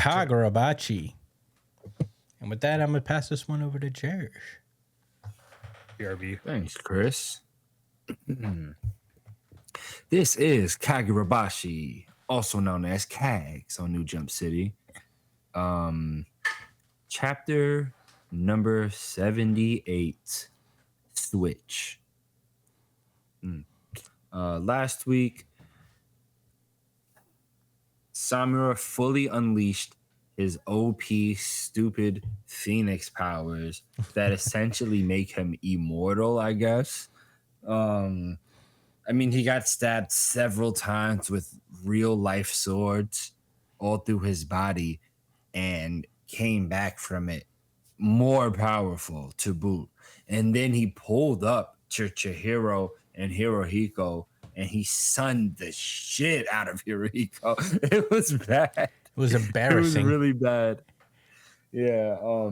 Kagurabachi. And with that, I'm going to pass this one over to Jerish. BRB. Thanks, Chris. This is Kagurabachi, also known as Kags on New Jump City. Chapter number 78, Switch. Last week, Samura fully unleashed his OP stupid Phoenix powers that essentially make him immortal, I guess. I mean, he got stabbed several times with real life swords all through his body and came back from it more powerful to boot. And then he pulled up to Chihiro and Hirohiko and he sunned the shit out of Hirohiko. It was bad. It was embarrassing. It was really bad. Yeah.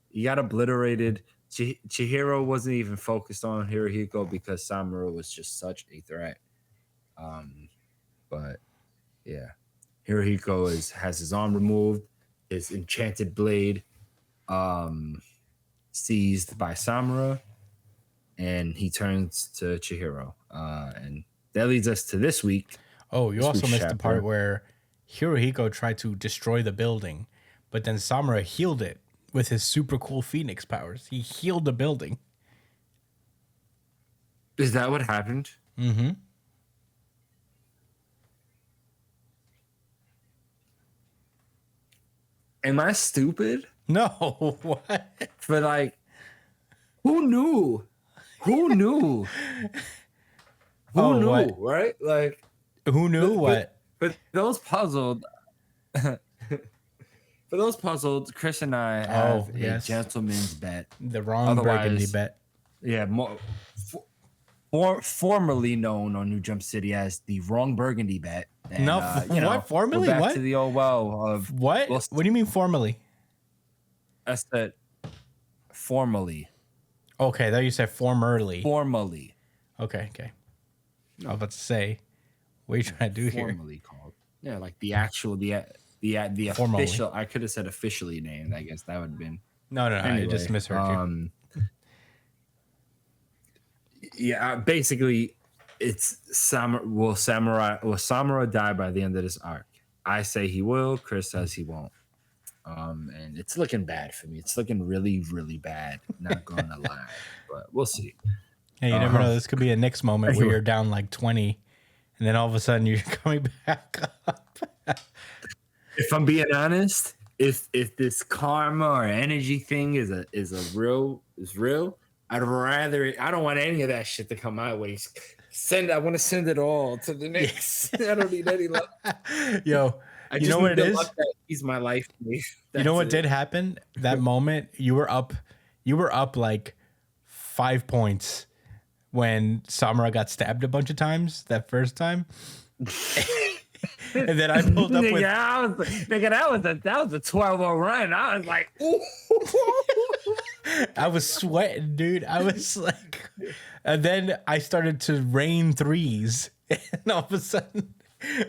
He got obliterated. Chihiro wasn't even focused on Hirohiko because Samura was just such a threat. But yeah, Hirohiko has his arm removed, his enchanted blade seized by Samura, and he turns to Chihiro. And that leads us to this week. Oh, you also missed the part where Hirohiko tried to destroy the building, but then Samura healed it with his super cool Phoenix powers. He healed the building. Is that what happened? Mm-hmm. Am I stupid? No, what? But like, who knew? Who knew? Who knew, what? Right? Like, who knew what? But those puzzled. For those puzzled, Chris and I have a gentleman's bet. The wrong burgundy bet. Yeah, formerly known on New Jump City as the wrong burgundy bet. And, what? Formerly? Back what? To the old well of what? What do you mean formally? I said formally. Okay, I thought you said formerly. Formally. Okay. I was about to say, what are you trying to do here? Formally called. Yeah, like the actual the formally. official. I could have said officially named. I guess that would have been. No, anyway, I just misheard you. Yeah, basically, it's Samura. Will Samura die by the end of this arc? I say he will. Chris says he won't. And it's looking bad for me. It's looking really, really bad. Not gonna lie, but we'll see. Hey, you never know. This could be a Knicks moment where you're down like 20, and then all of a sudden you're coming back up. If I'm being honest, if this karma or energy thing is real, I don't want any of that shit to come my way. I want to send it all to the Knicks. I don't need any love. Yo, you know what it is? He's my life. You know what did happen? That moment you were up like 5 points when Samura got stabbed a bunch of times that first time. And then I pulled up with that was a 12-0 run. I was like, ooh. I was sweating, dude. I was like, and then I started to rain threes, and all of a sudden,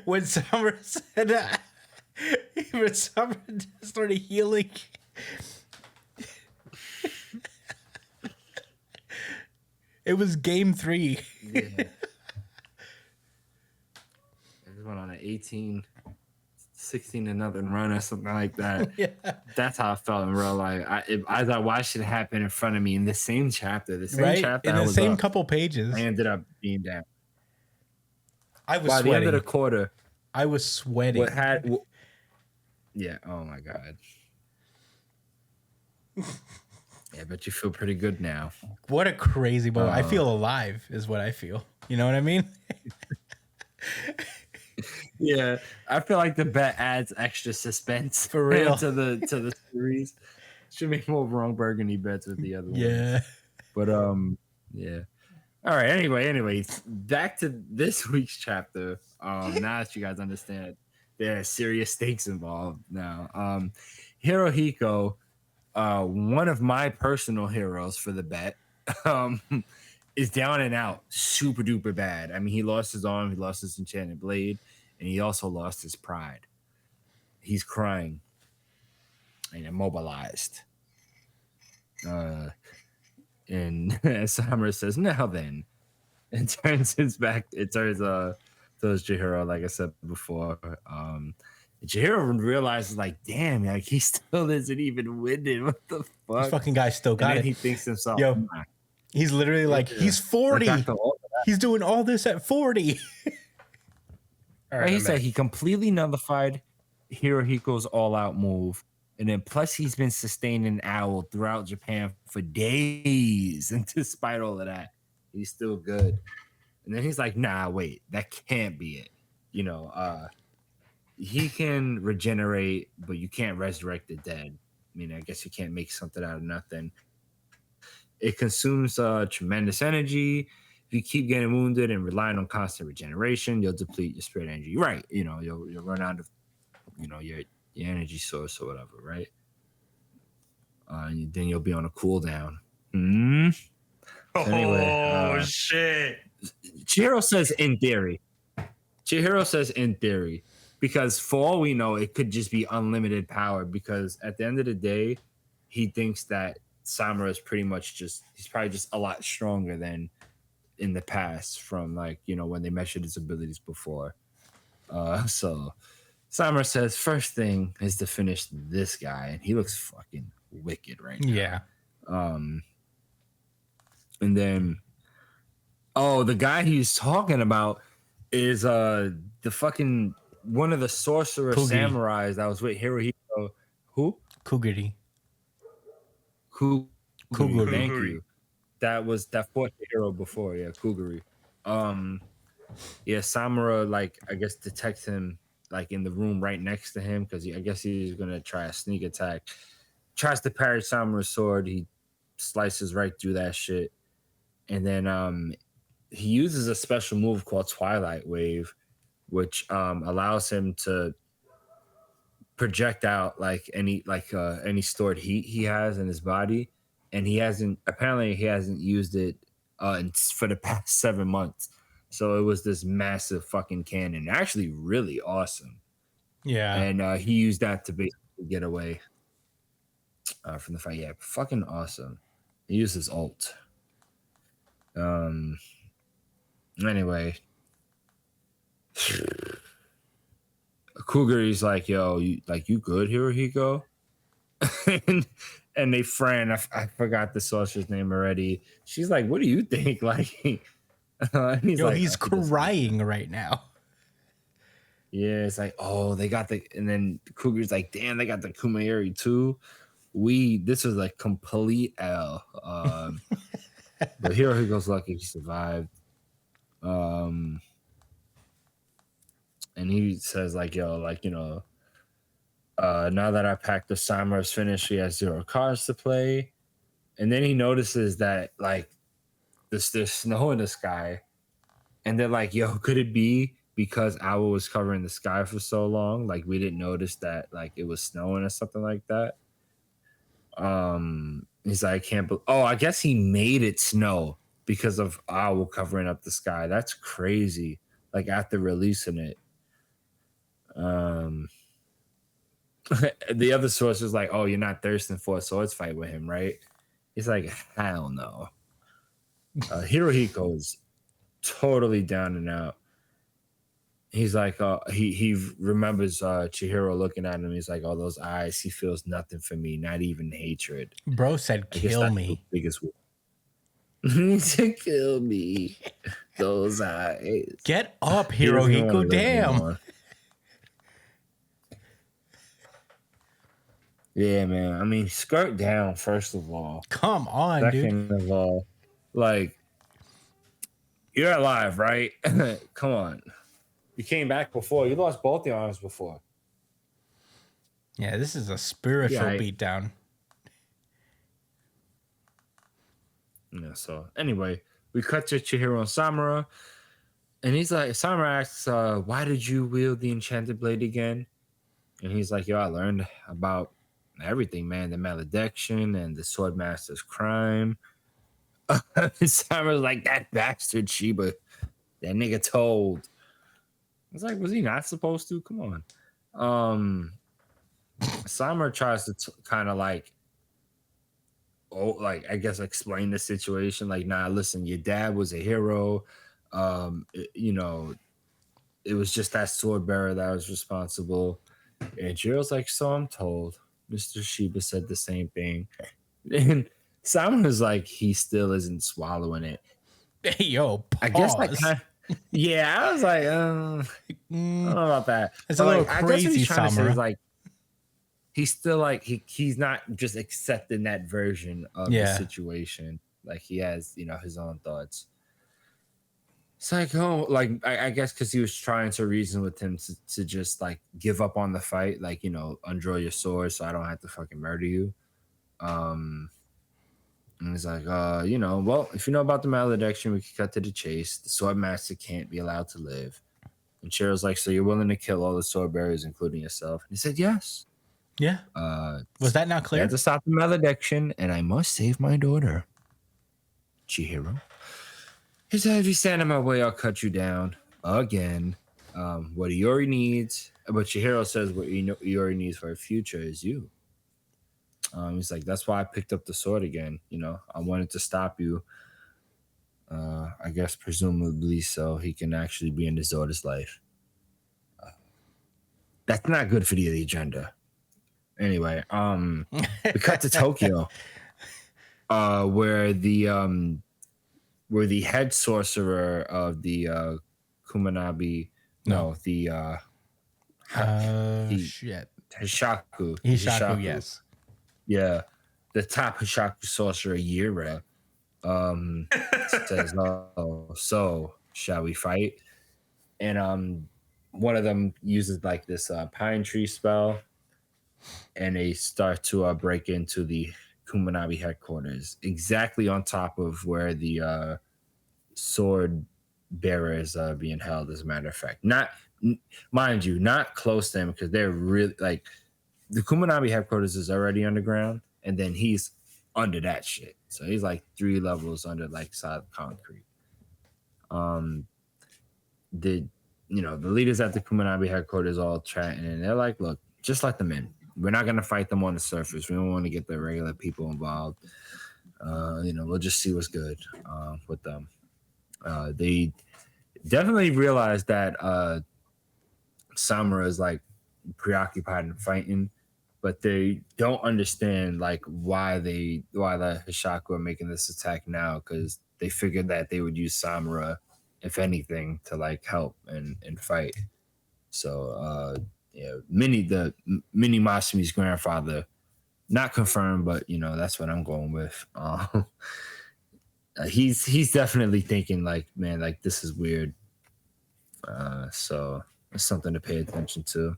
when Samura said, when Samura started healing, it was game 3. Yeah. Went on an 16 to nothing run or something like that. Yeah. That's how I felt in real life. I thought, why should it happen in front of me in the same chapter? The same chapter. In the same couple pages. I ended up being down. I was by sweating. the end of the quarter. I was sweating. Yeah. Oh my god. Yeah, but you feel pretty good now. What a crazy moment. I feel alive, is what I feel. You know what I mean? Yeah, I feel like the bet adds extra suspense for real to the series. Should make more wrong burgundy bets with the other ones. Yeah, but yeah. All right. Anyway, back to this week's chapter. Now that you guys understand, there are serious stakes involved now. Hirohiko, one of my personal heroes for the bet, is down and out, super duper bad. I mean, he lost his arm, he lost his enchanted blade, and he also lost his pride. He's crying. and immobilized. And Samura says, "Now then," and turns his back. It turns towards Chihiro, like I said before. Chihiro realizes, like, damn, like he still isn't even winning. What the This fuck? fucking guy still And got then it. he thinks to himself, Yo, "Nah, he's literally like, he's 40. like after all of that." He's doing all this at 40. All Right, he I'm said back. he completely nullified Hirohiko's all-out move, and then plus he's been sustaining Owl throughout Japan for days, and despite all of that, he's still good. And then he's like, "Nah, wait, that can't be it. You know, he can regenerate, but you can't resurrect the dead. I mean, I guess you can't make something out of nothing. It consumes tremendous energy. If you keep getting wounded and relying on constant regeneration, you'll deplete your spirit energy. Right? You know, you'll run out of, you know, your energy source or whatever. Right? And then you'll be on a cooldown. Anyway, shit. Chihiro says in theory. Chihiro says in theory, because for all we know, it could just be unlimited power. Because at the end of the day, he thinks that Samura is pretty much he's probably just a lot stronger than in the past from, like, you know, when they measured his abilities before. So Samura says first thing is to finish this guy, and he looks fucking wicked right now. Yeah. And then the guy he's talking about is the fucking one of the sorcerer Kuguri. samurais that was with Hirohito. Who? Kuguri. Kuguri. Thank you. That fought the hero before. Yeah, Kuguri. Yeah, Samura, like, I guess detects him, like, in the room right next to him, because I guess he's gonna try a sneak attack. Tries to parry Samura's sword. He slices right through that shit, and then he uses a special move called Twilight Wave, which allows him to project out like any stored heat he has in his body, and he hasn't used it for the past 7 months. So it was this massive fucking cannon, actually really awesome. Yeah. And he used that to basically get away from the fight. Yeah, fucking awesome. He used his ult. Anyway, Kuguri's like, "Yo, you good, Hirohiko?" and they friend. I forgot the sorcerer's name already. She's like, "What do you think?" Like, and he's like, he's crying right now. Yeah, it's like, oh, they got and then Kuguri's like, "Damn, they got the Kumaeri too." This was a complete L. But Hirohiko's lucky he survived. And he says, like, "Yo, like, you know, now that I packed the Samura's finished, he has 0 cards to play." And then he notices that, like, there's snow in the sky. And they're like, "Yo, could it be because Owl was covering the sky for so long? Like, we didn't notice that, like, it was snowing or something like that." He's like, "I can't believe." Oh, I guess he made it snow because of Owl covering up the sky. That's crazy. Like, after releasing it. The other source is like, "Oh, you're not thirsting for a swords fight with him, right?" He's like, "Hell no." Hirohiko is totally down and out. He's like, he remembers Chihiro looking at him. He's like, "Oh, those eyes. He feels nothing for me, not even hatred." Bro said, "Kill me." Biggest he said, "Kill me." Those eyes. Get up, Hirohiko. Damn. Yeah, man. I mean, skirt down, first of all. Come on, Second dude. of all, like, you're alive, right? Come on. You came back before. You lost both your arms before. Yeah, this is a spiritual beatdown. Yeah, so anyway, we cut to Chihiro and Samura. And he's like, Samura asks, "Why did you wield the enchanted blade again?" And he's like, "Yo, I learned about everything, man. The malediction and the sword master's crime." Samura's like, "That bastard Shiba. That nigga told." I was like, was he not supposed to? Come on. Samura tries to kind of like, like I guess explain the situation. Like, nah, listen, your dad was a hero. You know, it was just that sword bearer that was responsible. And Jiro's like, so I'm told. Mr. Shiba said the same thing. And Simon is like, he still isn't swallowing it. Hey, yo, I guess that pause. kind of, yeah, I was like, I don't Mm, know about that. it's a But little like, I guess what crazy, he's trying to say is Samura. like, he's still like, he's not just accepting that version of the Yeah. situation. Like he has, his own thoughts. It's like, oh, like I guess because he was trying to reason with him to just like give up on the fight, like undraw your sword so I don't have to fucking murder you. Um, and he's like, well, if you know about the malediction, we can cut to the chase. The sword master can't be allowed to live. And Cheryl's like, so you're willing to kill all the sword bearers, including yourself? And he said, yes. Yeah. Was that not I had clear? to stop the malediction, and I must save my daughter, Chihiro. He said, if you stand in my way, I'll cut you down again. What Iori needs, but Chihiro says what Iori needs for her future is you. He's like, that's why I picked up the sword again. I wanted to stop you. I guess presumably so he can actually be in his daughter's life. That's not good for the agenda. Anyway, we cut to Tokyo, where the head sorcerer of the Kumanabi, No. the Shit. Hishaku, Hishaku, yes. yeah, the top Hishaku sorcerer Yura, says, "Oh, so shall we fight?" And one of them uses like this pine tree spell, and they start to break into the Kumanabi headquarters, exactly on top of where the sword bearer is being held. As a matter of fact, mind you, not close to them because they're really like the Kumanabi headquarters is already underground, and then he's under that shit. So he's like 3 levels under like solid concrete. The the leaders at the Kumanabi headquarters all chatting, and they're like, "Look, just let them in. We're not gonna fight them on the surface. We don't want to get the regular people involved. We'll just see what's good with them." They definitely realize that Samura is like preoccupied and fighting, but they don't understand like why the Hishaku are making this attack now, because they figured that they would use Samura, if anything, to like help and fight. So Mini Masumi's grandfather, not confirmed, but that's what I'm going with. He's definitely thinking like, man, like this is weird. So it's something to pay attention to.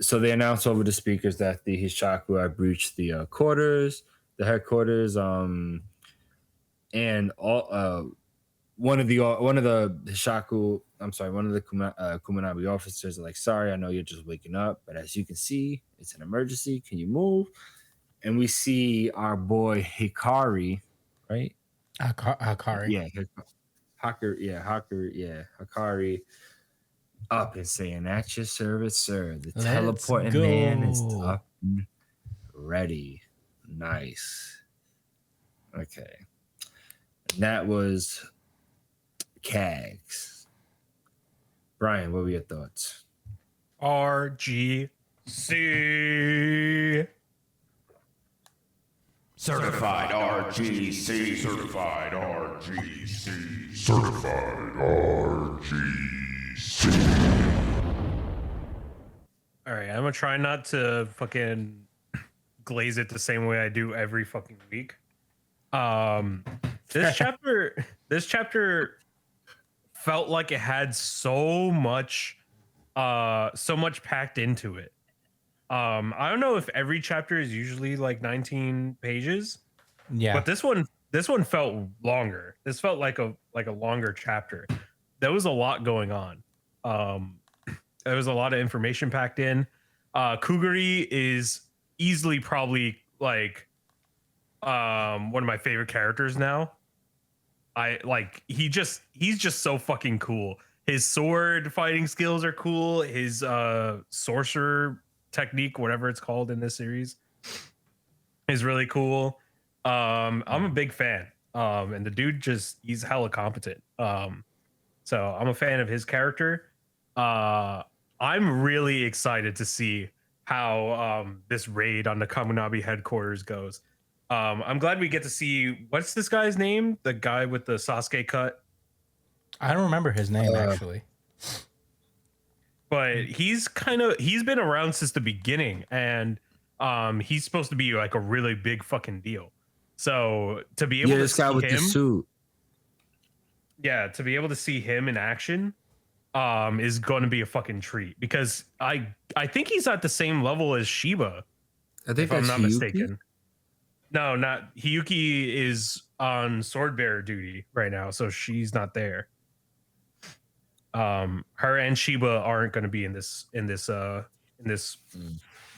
So they announced over the speakers that the Hishaku had breached the the headquarters, and all one of the Hishaku, I'm sorry, one of the Kumanabi officers are like, sorry, I know you're just waking up, but as you can see, it's an emergency. Can you move? And we see our boy Hikari, right? Akari. Yeah, Hikari up and saying, at your service, sir. The Let's teleporting go. man is up and ready. Nice. Okay. And that was Kags. Brian, what were your thoughts? RGC. Certified RGC. Certified RGC. Certified RGC. All right, I'm gonna try not to fucking glaze it the same way I do every fucking week. This chapter felt like it had so much packed into it. I don't know if every chapter is usually like 19 pages, Yeah. but this one felt longer. This felt like a longer chapter. There was a lot going on. There was a lot of information packed in. Kuguri is easily probably like one of my favorite characters now. He's just so fucking cool. his sword fighting skills are cool. His sorcerer technique, whatever it's called in this series, is really cool. I'm a big fan. And the dude he's hella competent. So I'm a fan of his character. I'm really excited to see how this raid on the Kamunabi headquarters goes. I'm glad we get to see, what's this guy's name? The guy with the Sasuke cut. I don't remember his name actually. But he's been around since the beginning, and he's supposed to be like a really big fucking deal. So to be able to this guy see with him, the suit. yeah, to be able to see him in action is going to be a fucking treat, because I think he's at the same level as Shiba, I think if I'm that's not Hiyuki? mistaken. No, not Hiyuki is on sword bearer duty right now, so she's not there. Her and Shiba aren't going to be in this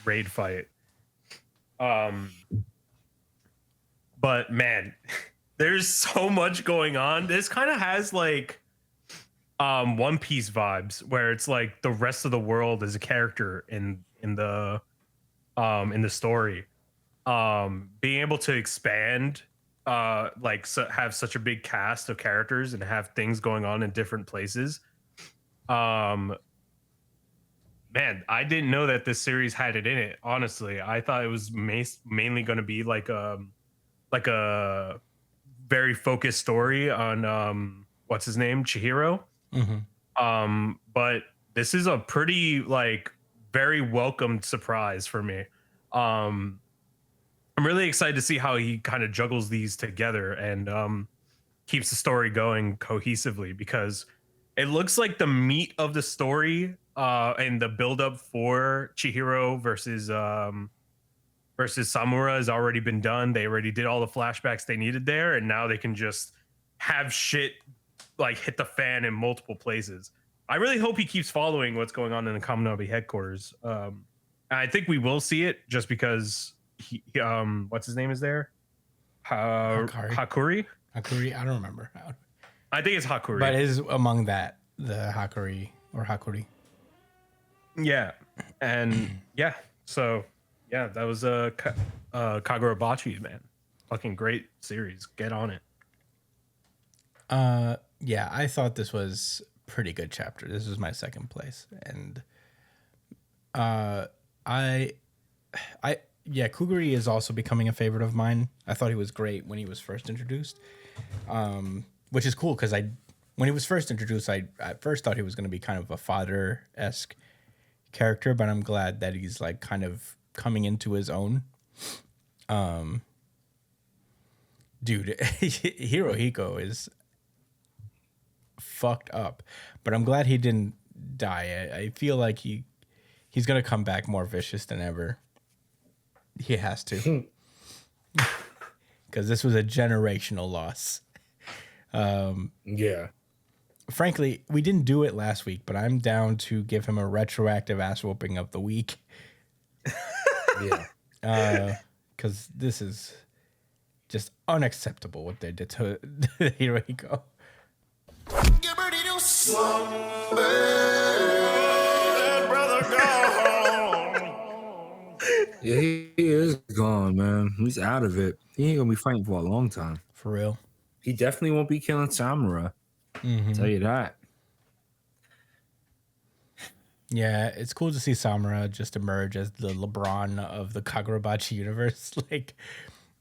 raid fight. But man, there's so much going on. This kind of has like One Piece vibes, where it's like the rest of the world is a character in the story. Being able to expand, have such a big cast of characters and have things going on in different places. Man, I didn't know that this series had it in it. Honestly, I thought it was mainly going to be like a very focused story on what's his name, Chihiro. But this is a pretty very welcomed surprise for me. I'm really excited to see how he kind of juggles these together and keeps the story going cohesively, because it looks like the meat of the story and the buildup for Chihiro versus Samura has already been done. They already did all the flashbacks they needed there, and now they can just have shit hit the fan in multiple places. I really hope he keeps following what's going on in the Kamunabi headquarters. And I think we will see it, just because he what's his name is there? Hakuri? Hakuri, I don't remember. I think it's Hakuri. But it is among the Hakuri or Hakuri. Yeah. And yeah, so yeah, that was Kagurabachi, man. Fucking great series. Get on it. Yeah, I thought this was pretty good chapter. This was my second place. And Kuguri is also becoming a favorite of mine. I thought he was great when he was first introduced. Which is cool, because when he was first introduced, I at first thought he was going to be kind of a fodder-esque character, but I'm glad that he's kind of coming into his own. Dude, Hirohiko is fucked up, but I'm glad he didn't die. I feel like he's going to come back more vicious than ever. He has to. Because this was a generational loss. Yeah. Frankly, we didn't do it last week, but I'm down to give him a retroactive ass whooping of the week. Yeah. Because this is just unacceptable what they did to Hirohiko. Yeah, he is gone, man. He's out of it. He ain't gonna be fighting for a long time. For real. He definitely won't be killing Samura. Tell you that. Yeah, it's cool to see Samura just emerge as the LeBron of the Kagurabachi universe.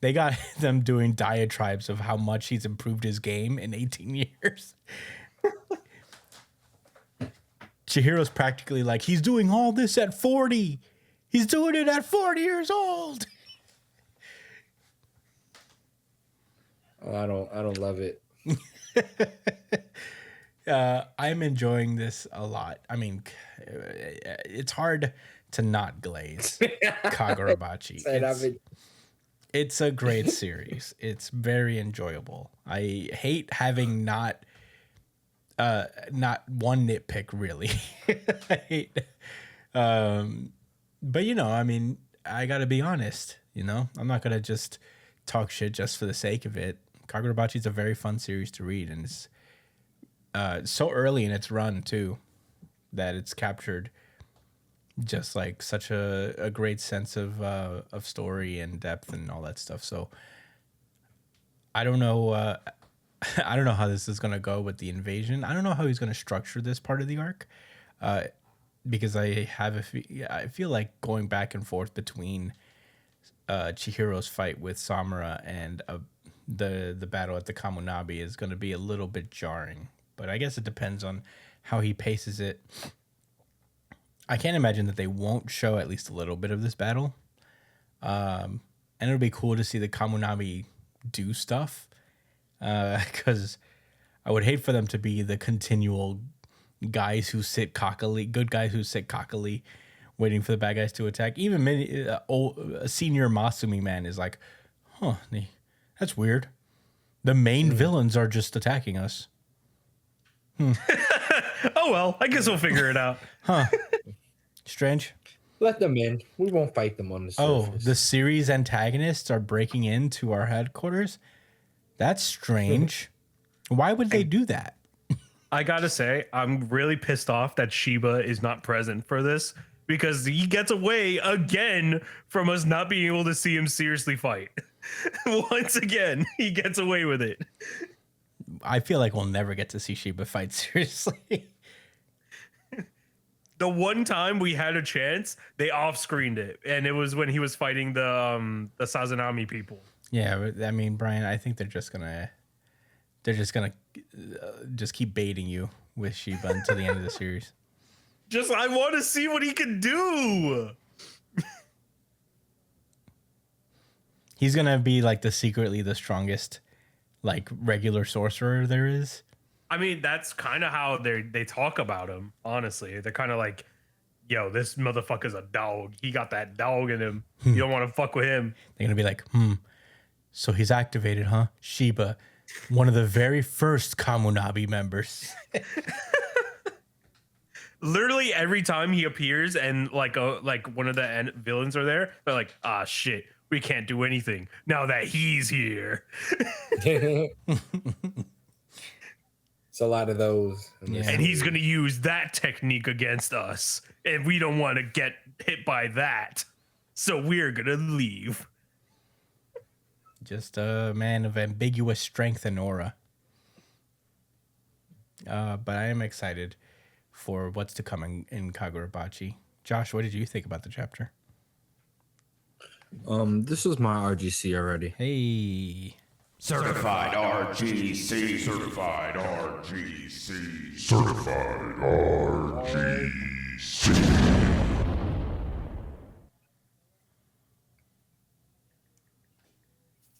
They got them doing diatribes of how much he's improved his game in 18 years. Chihiro's practically he's doing all this at 40. He's doing it at 40 years old. Oh, I don't love it. I'm enjoying this a lot. I mean, it's hard to not glaze Kagurabachi. It's a great series. It's very enjoyable. I hate having not one nitpick, really. I hate, but I mean, I gotta be honest. I'm not gonna just talk shit just for the sake of it. Kagurabachi is a very fun series to read, and so early in its run too, that it's captured just like such a great sense of story and depth and all that stuff. So I don't know. I don't know how this is going to go with the invasion. I don't know how he's going to structure this part of the arc, because I feel like going back and forth between Chihiro's fight with Samura and the battle at the Kamunabi is going to be a little bit jarring. But I guess it depends on how he paces it. I can't imagine that they won't show at least a little bit of this battle. And it'll be cool to see the Kamunabi do stuff. Because I would hate for them to be the continual guys who sit cockily, good guys who sit cockily, waiting for the bad guys to attack. Even a senior Masumi man is like, that's weird. The main villains are just attacking us. Oh, well, I guess we'll figure it out. Strange. Let them in. We won't fight them on the surface. Oh, the series antagonists are breaking into our headquarters? That's strange. Why would they do that? I gotta say, I'm really pissed off that Shiba is not present for this, because he gets away again from us not being able to see him seriously fight. Once again, he gets away with it. I feel like we'll never get to see Shiba fight seriously. The one time we had a chance, they off-screened it, and it was when he was fighting the Sazanami people. Yeah, but I mean, Brian, I think they're just gonna just keep baiting you with Shiba until the end of the series. I want to see what he can do. He's gonna be like secretly the strongest, like regular sorcerer there is. I mean, that's kind of how they talk about him. Honestly, they're kind of like, "Yo, this motherfucker's a dog. He got that dog in him. You don't want to fuck with him." They're gonna be like, so he's activated, huh? Shiba, one of the very first Kamunabi members. Literally every time he appears and like one of the villains are there, they're like, "Ah, shit, we can't do anything now that he's here." It's a lot of those. And he's gonna use that technique against us, and we don't want to get hit by that, so we're gonna leave. Just a man of ambiguous strength and aura. But I am excited for what's to come in Kagurabachi. Josh, what did you think about the chapter? This was my RGC already. Hey. Certified RGC. Certified RGC. Certified RGC.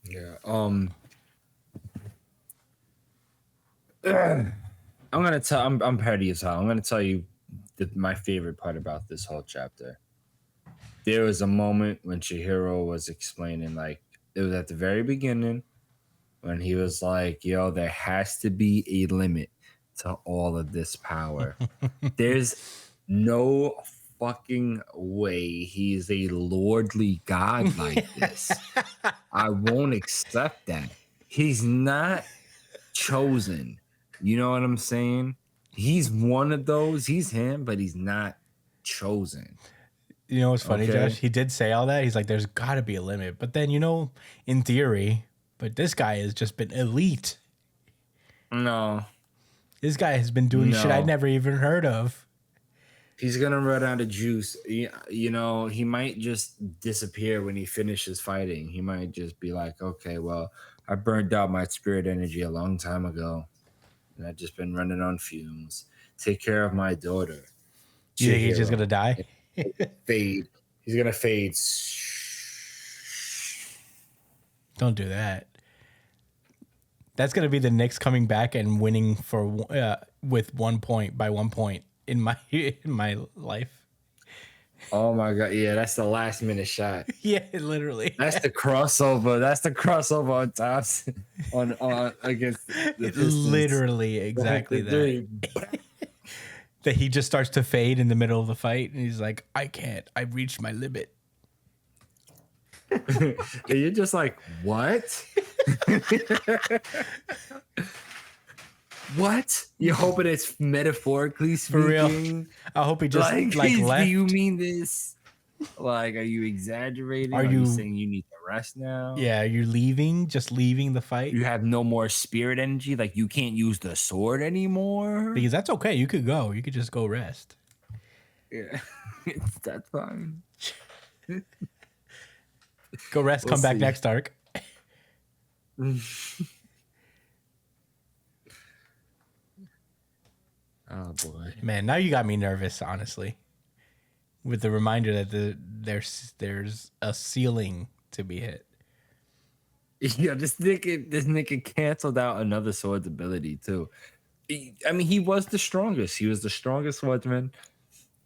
Yeah. I'm gonna tell. I'm petty as hell. I'm gonna tell you my favorite part about this whole chapter. There was a moment when Chihiro was explaining, like, it was at the very beginning when he was like, "Yo, there has to be a limit to all of this power. There's no fucking way he's a lordly god like this. I won't accept that. He's not chosen. You know what I'm saying? He's one of those. He's him, but he's not chosen." You know what's funny, Okay. Josh? He did say all that. He's like, there's got to be a limit. But then, in theory, but this guy has just been elite. No. This guy has been doing shit I'd never even heard of. He's gonna run out of juice. You know, he might just disappear when he finishes fighting. He might just be like, "Okay, well, I burned out my spirit energy a long time ago, and I've just been running on fumes. Take care of my daughter." You think he's just gonna die? Fade. He's gonna fade. Don't do that. That's gonna be the Knicks coming back and winning with 1 point by 1 point in my life. Oh my god, yeah, that's the last minute shot. Yeah, literally. That's the crossover. That's the crossover on tops on against the Pistons. Literally exactly that. That he just starts to fade in the middle of the fight, and he's like, "I can't. I've reached my limit." And you're just like, what? What? You're hoping it's metaphorically For real. speaking? I hope he just like do left. you mean this? Like, are you exaggerating? Are Are you you- saying you need to rest now? Yeah, you're leaving, just leaving the fight. You have no more spirit energy. Like, you can't use the sword anymore. Because that's okay. You could go. You could just go rest. Yeah, that's fine. Go rest. We'll Come back see. next arc. Oh boy. Man, now you got me nervous. Honestly, with the reminder that there's a ceiling to be hit. Yeah, this nigga canceled out another sword's ability too. I mean, he was the strongest. He was the strongest swordsman,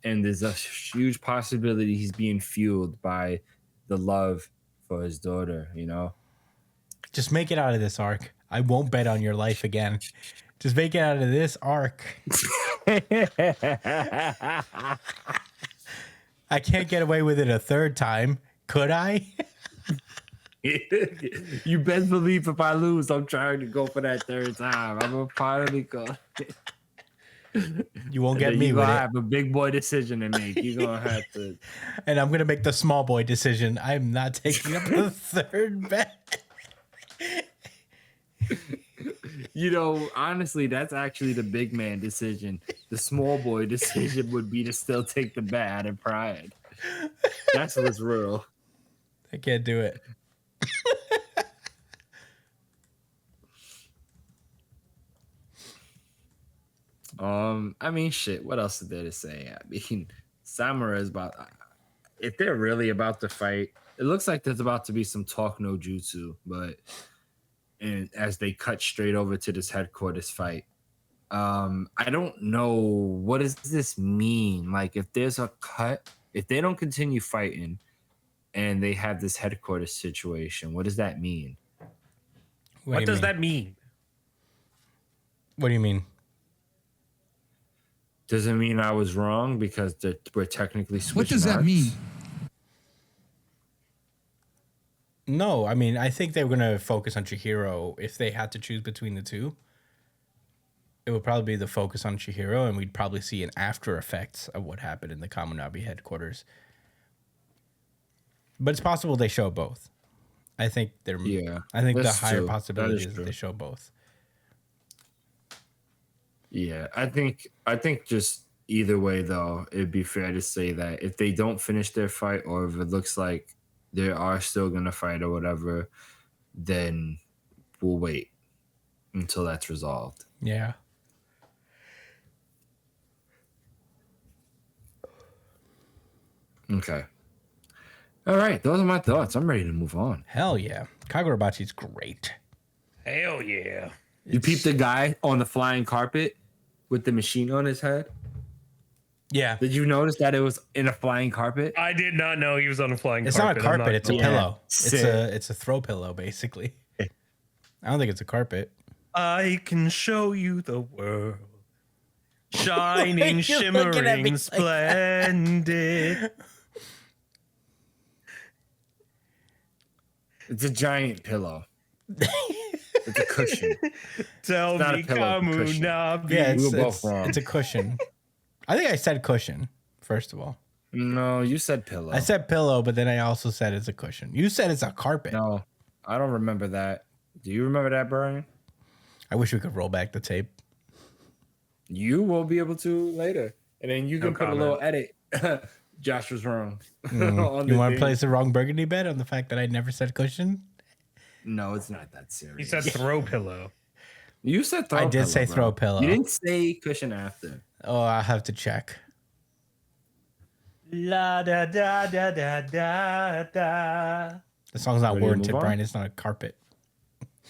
and there's a huge possibility he's being fueled by the love for his daughter. You know. Just make it out of this arc. I won't bet on your life again. Just make it out of this arc. I can't get away with it a third time. Could I? You best believe if I lose, I'm trying to go for that third time. I'm gonna finally go. You won't get me You with gonna it. have a big boy decision to make. You're gonna have to. And I'm going to make the small boy decision. I'm not taking up the third bet. You know, honestly, that's actually the big man decision. The small boy decision would be to still take the bet out of pride. That's what's real. I can't do it. I mean, shit. What else is there to say? I mean, Samura is about. If they're really about to fight, it looks like there's about to be some talk no jutsu, but and as they cut straight over to this headquarters fight, I don't know what does this mean. Like, if there's a cut, if they don't continue fighting, and they have this headquarters situation, what does that mean? What do you does mean? that mean? What do you mean? Does it mean I was wrong because we're technically switching? What does that arcs? mean? No, I mean, I think they were going to focus on Chihiro. If they had to choose between the two, it would probably be the focus on Chihiro, and we'd probably see an after effects of what happened in the Kamunabi headquarters. But it's possible they show both. I think they're. Yeah, I think the that's higher true. possibility That is is true. they show both. Yeah, I think just either way though, it'd be fair to say that if they don't finish their fight, or if it looks like they are still gonna fight or whatever, then we'll wait until that's resolved. Yeah. Okay. All right, those are my thoughts. I'm ready to move on. Hell yeah. Kagurabachi's great. Hell yeah. You peeped the guy on the flying carpet with the machine on his head? Yeah. Did you notice that it was in a flying carpet? I did not know he was on a flying It's carpet. not a carpet, it's a Yeah. pillow. Sick. It's a throw pillow, basically. I don't think it's a carpet. I can show you the world. Shining, You're looking at me shimmering, like splendid. It's a giant pillow. It's a cushion. Tell not a me, pillow, it's a cushion. Kamunabi. Yeah, We it's, were both it's, wrong. it's a cushion. I think I said cushion, first of all. No, you said pillow. I said pillow, but then I also said it's a cushion. You said it's a carpet. No, I don't remember that. Do you remember that, Brian? I wish we could roll back the tape. You will be able to later. And then you can put comment. a little edit. Josh was wrong. on You the want to thing. place the wrong burgundy bet on the fact that I never said cushion? No, it's not that serious. He said throw pillow. You said throw I did pillow, say bro. throw pillow. You didn't say cushion after. Oh, I'll have to check. La da da da da da da. The song's not Ready to warranted, move on? Brian. It's not a carpet.